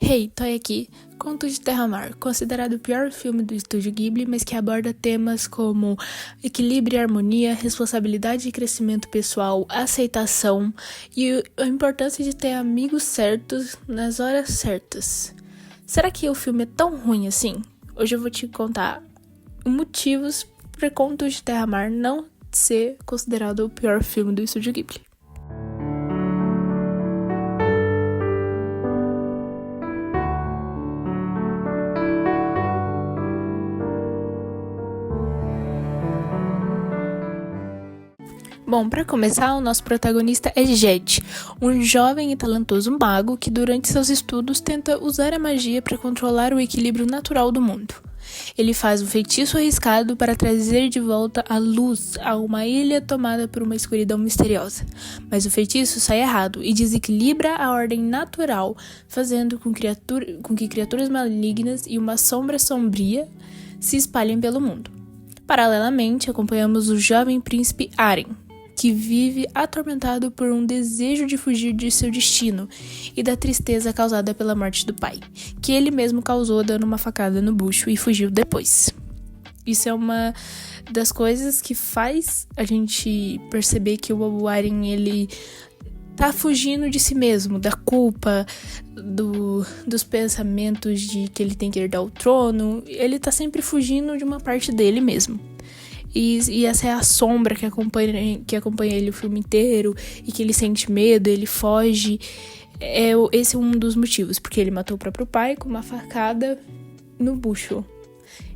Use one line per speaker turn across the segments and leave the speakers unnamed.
Hey, tô aqui. Conto de Terra-Mar, considerado o pior filme do estúdio Ghibli, mas que aborda temas como equilíbrio e harmonia, responsabilidade e crescimento pessoal, aceitação e a importância de ter amigos certos nas horas certas. Será que o filme é tão ruim assim? Hoje eu vou te contar motivos para Contos de Terra-Mar não ser considerado o pior filme do estúdio Ghibli. Bom, para começar, o nosso protagonista é Jed, um jovem e talentoso mago que durante seus estudos tenta usar a magia para controlar o equilíbrio natural do mundo. Ele faz um feitiço arriscado para trazer de volta a luz a uma ilha tomada por uma escuridão misteriosa, mas o feitiço sai errado e desequilibra a ordem natural, fazendo com que criaturas malignas e uma sombra sombria se espalhem pelo mundo. Paralelamente, acompanhamos o jovem príncipe Aren, que vive atormentado por um desejo de fugir de seu destino e da tristeza causada pela morte do pai, que ele mesmo causou dando uma facada no bucho e fugiu depois. Isso é uma das coisas que faz a gente perceber que o Aren, ele tá fugindo de si mesmo, da culpa, dos pensamentos de que ele tem que herdar o trono. Ele tá sempre fugindo de uma parte dele mesmo. E essa é a sombra que acompanha ele o filme inteiro, e que ele sente medo, ele foge. Esse é um dos motivos, porque ele matou o próprio pai com uma facada no bucho.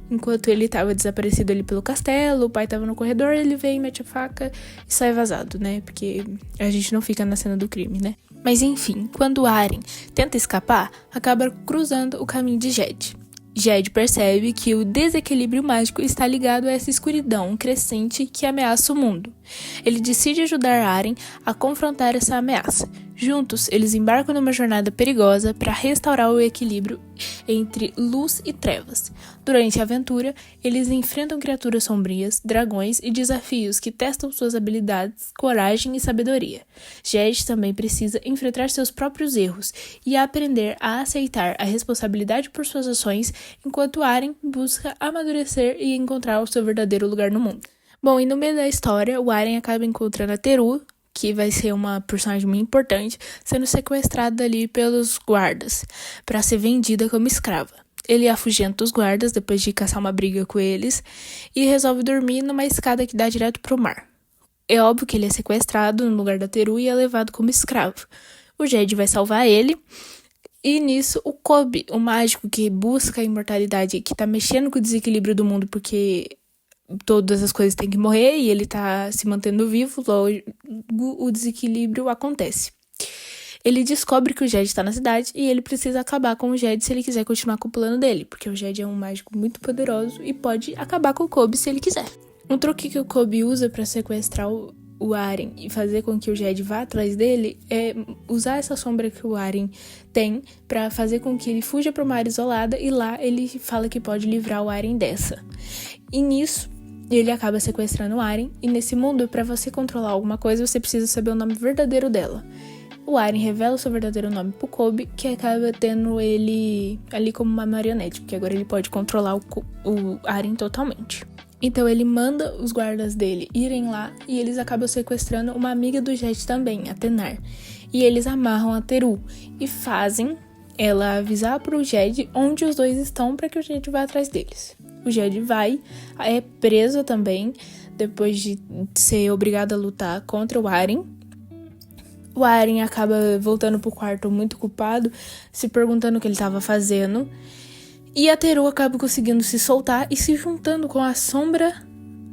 Enquanto ele estava desaparecido ali pelo castelo, o pai estava no corredor, ele vem, mete a faca e sai vazado, né? Porque a gente não fica na cena do crime, né? Mas enfim, quando Aren tenta escapar, acaba cruzando o caminho de Jed. Jed percebe que o desequilíbrio mágico está ligado a essa escuridão crescente que ameaça o mundo. Ele decide ajudar Aren a confrontar essa ameaça. Juntos, eles embarcam numa jornada perigosa para restaurar o equilíbrio entre luz e trevas. Durante a aventura, eles enfrentam criaturas sombrias, dragões e desafios que testam suas habilidades, coragem e sabedoria. Jed também precisa enfrentar seus próprios erros e aprender a aceitar a responsabilidade por suas ações, enquanto Aren busca amadurecer e encontrar o seu verdadeiro lugar no mundo. Bom, e no meio da história, o Aren acaba encontrando a Teru, que vai ser uma personagem muito importante, sendo sequestrada ali pelos guardas para ser vendida como escrava. Ele afugenta os guardas depois de caçar uma briga com eles e resolve dormir numa escada que dá direto pro mar. É óbvio que ele é sequestrado no lugar da Teru e é levado como escravo. O Jed vai salvar ele. E nisso, o Kobe, o mágico que busca a imortalidade, que tá mexendo com o desequilíbrio do mundo porque todas as coisas têm que morrer e ele tá se mantendo vivo, logo o desequilíbrio acontece. Ele descobre que o Jed está na cidade e ele precisa acabar com o Jed se ele quiser continuar com o plano dele, porque o Jed é um mágico muito poderoso e pode acabar com o Kobe se ele quiser. Um truque que o Kobe usa para sequestrar o Aren e fazer com que o Jed vá atrás dele é usar essa sombra que o Aren tem para fazer com que ele fuja para uma área isolada, e lá ele fala que pode livrar o Aren dessa. E nisso, ele acaba sequestrando o Aren, e nesse mundo, para você controlar alguma coisa, você precisa saber o nome verdadeiro dela. O Aren revela o seu verdadeiro nome pro Kobe, que acaba tendo ele ali como uma marionete, porque agora ele pode controlar o Aren totalmente. Então ele manda os guardas dele irem lá, e eles acabam sequestrando uma amiga do Jed também, a Tenar. E eles amarram a Teru e fazem ela avisar pro Jed onde os dois estão para que o Jed vá atrás deles. O Jed vai, é preso também, depois de ser obrigado a lutar contra o Aren. O Aren acaba voltando pro quarto muito culpado, se perguntando o que ele estava fazendo. E a Teru acaba conseguindo se soltar e se juntando com a sombra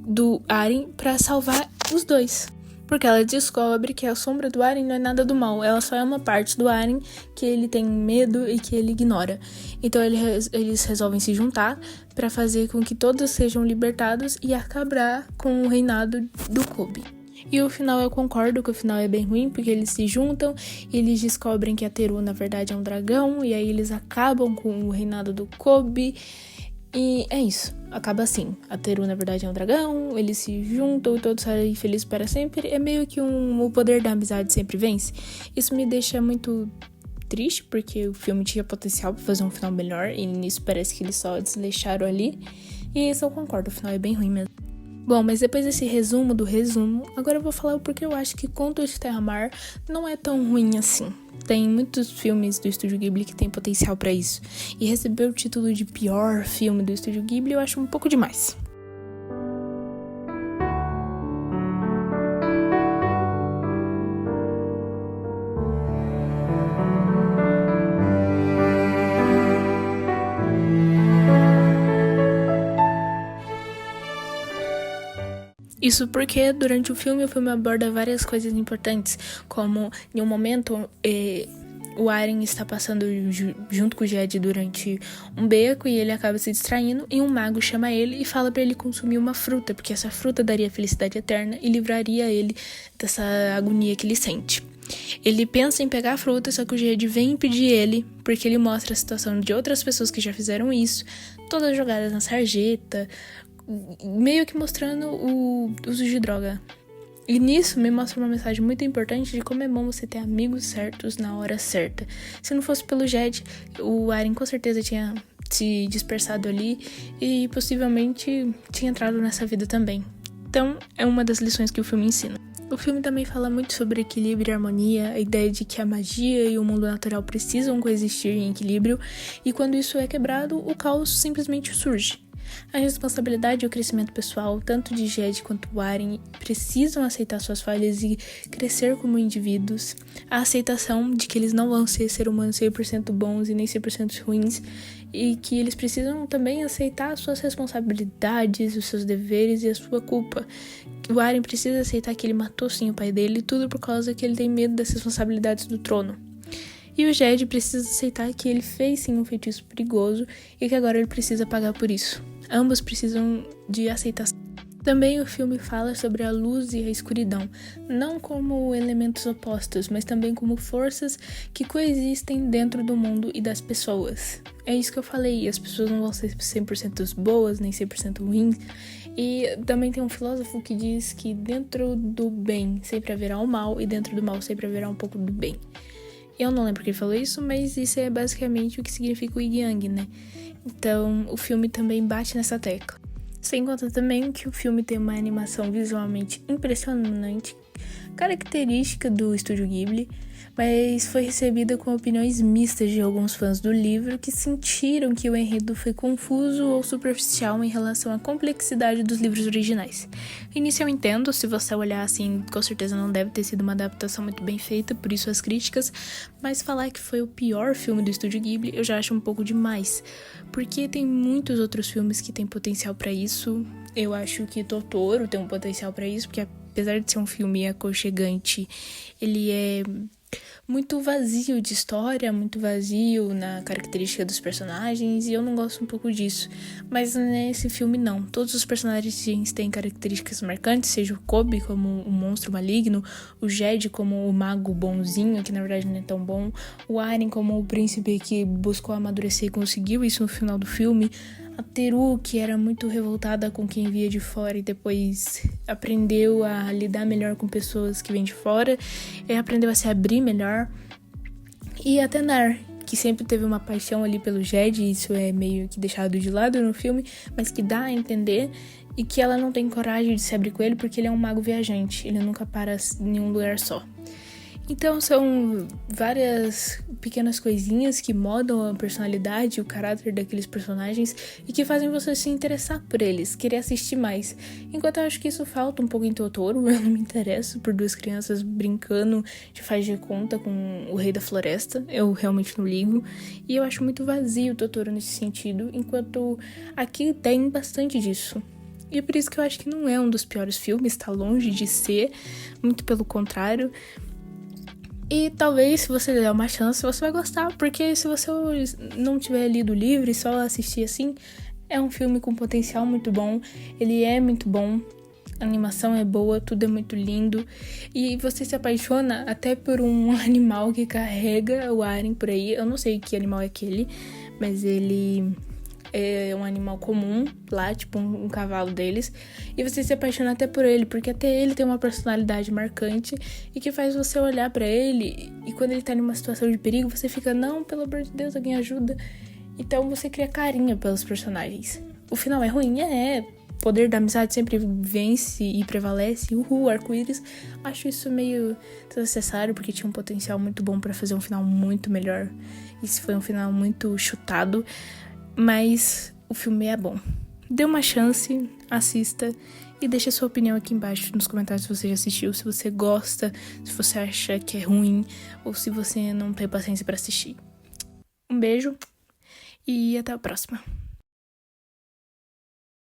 do Aren para salvar os dois. Porque ela descobre que a sombra do Aren não é nada do mal, ela só é uma parte do Aren que ele tem medo e que ele ignora. Então eles resolvem se juntar para fazer com que todos sejam libertados e acabar com o reinado do Kobe. E o final, eu concordo que o final é bem ruim, porque eles se juntam e eles descobrem que a Teru na verdade é um dragão, e aí eles acabam com o reinado do Kobe. E é isso, acaba assim. A Teru na verdade é um dragão, eles se juntam e todos saem felizes para sempre. É meio que o poder da amizade sempre vence. Isso me deixa muito triste, porque o filme tinha potencial pra fazer um final melhor, e nisso parece que eles só desleixaram ali. E isso eu concordo, o final é bem ruim mesmo. Bom, mas depois desse resumo do resumo, agora eu vou falar o porquê eu acho que Contos de Terra-Mar não é tão ruim assim. Tem muitos filmes do Estúdio Ghibli que tem potencial pra isso. E receber o título de pior filme do Estúdio Ghibli eu acho um pouco demais. Isso porque durante o filme aborda várias coisas importantes, como em um momento o Aren está passando junto com o Jed durante um beco e ele acaba se distraindo e um mago chama ele e fala para ele consumir uma fruta, porque essa fruta daria felicidade eterna e livraria ele dessa agonia que ele sente. Ele pensa em pegar a fruta, só que o Jed vem impedir ele, porque ele mostra a situação de outras pessoas que já fizeram isso, todas jogadas na sarjeta, meio que mostrando o uso de droga. E nisso me mostra uma mensagem muito importante de como é bom você ter amigos certos na hora certa. Se não fosse pelo Jed, o Aren com certeza tinha se dispersado ali e possivelmente tinha entrado nessa vida também. Então, é uma das lições que o filme ensina. O filme também fala muito sobre equilíbrio e harmonia, a ideia de que a magia e o mundo natural precisam coexistir em equilíbrio, e quando isso é quebrado, o caos simplesmente surge. A responsabilidade e o crescimento pessoal, tanto de Jed quanto o Aren, precisam aceitar suas falhas e crescer como indivíduos. A aceitação de que eles não vão ser humanos 100% bons e nem 100% ruins, e que eles precisam também aceitar suas responsabilidades, os seus deveres e a sua culpa. O Aren precisa aceitar que ele matou sim o pai dele, tudo por causa que ele tem medo das responsabilidades do trono. E o Jed precisa aceitar que ele fez sim um feitiço perigoso e que agora ele precisa pagar por isso. Ambos precisam de aceitação. Também o filme fala sobre a luz e a escuridão, não como elementos opostos, mas também como forças que coexistem dentro do mundo e das pessoas. É isso que eu falei, as pessoas não vão ser 100% boas, nem 100% ruins. E também tem um filósofo que diz que dentro do bem sempre haverá o mal e dentro do mal sempre haverá um pouco do bem. Eu não lembro quem falou isso, mas isso é basicamente o que significa o Yin Yang, né? Então, o filme também bate nessa tecla. Sem contar também que o filme tem uma animação visualmente impressionante, característica do Estúdio Ghibli, mas foi recebida com opiniões mistas de alguns fãs do livro que sentiram que o enredo foi confuso ou superficial em relação à complexidade dos livros originais. Início eu entendo, se você olhar assim, com certeza não deve ter sido uma adaptação muito bem feita, por isso as críticas, mas falar que foi o pior filme do Estúdio Ghibli eu já acho um pouco demais, porque tem muitos outros filmes que têm potencial pra isso. Eu acho que Totoro tem um potencial pra isso, porque apesar de ser um filme aconchegante, ele é muito vazio de história, muito vazio na característica dos personagens, e eu não gosto um pouco disso. Mas nesse filme não, todos os personagens têm características marcantes, seja o Kobe como o monstro maligno, o Jed como o mago bonzinho, que na verdade não é tão bom, o Aren como o príncipe que buscou amadurecer e conseguiu isso no final do filme, a Teru, que era muito revoltada com quem via de fora e depois aprendeu a lidar melhor com pessoas que vêm de fora, e aprendeu a se abrir melhor. E a Tenar, que sempre teve uma paixão ali pelo Jed, e isso é meio que deixado de lado no filme, mas que dá a entender, e que ela não tem coragem de se abrir com ele porque ele é um mago viajante, ele nunca para em nenhum lugar só. Então são várias pequenas coisinhas que modam a personalidade e o caráter daqueles personagens e que fazem você se interessar por eles, querer assistir mais. Enquanto eu acho que isso falta um pouco em Totoro, eu não me interesso por duas crianças brincando de faz de conta com o Rei da Floresta, eu realmente não ligo. E eu acho muito vazio o Totoro nesse sentido, enquanto aqui tem bastante disso. E é por isso que eu acho que não é um dos piores filmes, tá longe de ser, muito pelo contrário. E talvez, se você der uma chance, você vai gostar, porque se você não tiver lido o livro e só assistir assim, é um filme com potencial muito bom, ele é muito bom, a animação é boa, tudo é muito lindo, e você se apaixona até por um animal que carrega o Aren por aí, eu não sei que animal é aquele, mas ele é um animal comum lá, tipo um cavalo deles, e você se apaixona até por ele, porque até ele tem uma personalidade marcante e que faz você olhar pra ele, e quando ele tá numa situação de perigo, você fica, não, pelo amor de Deus, alguém ajuda. Então você cria carinho pelos personagens. O final é ruim? O poder da amizade sempre vence e prevalece. Arco-íris. Acho isso meio desnecessário, porque tinha um potencial muito bom pra fazer um final muito melhor. Isso foi um final muito chutado, mas o filme é bom. Dê uma chance, assista e deixe a sua opinião aqui embaixo nos comentários se você já assistiu, se você gosta, se você acha que é ruim ou se você não tem paciência pra assistir. Um beijo e até a próxima.